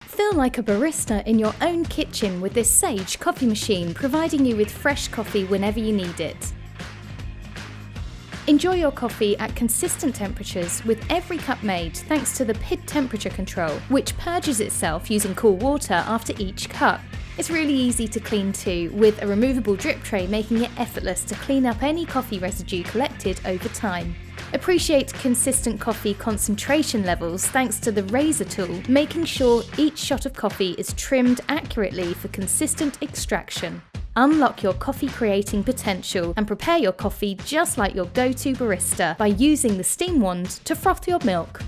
Feel like a barista in your own kitchen with this Sage coffee machine, providing you with fresh coffee whenever you need it. Enjoy your coffee at consistent temperatures with every cup made thanks to the PID temperature control, which purges itself using cool water after each cup. It's really easy to clean too, with a removable drip tray making it effortless to clean up any coffee residue collected over time. Appreciate consistent coffee concentration levels thanks to the razor tool, making sure each shot of coffee is trimmed accurately for consistent extraction. Unlock your coffee creating potential and prepare your coffee just like your go-to barista by using the steam wand to froth your milk.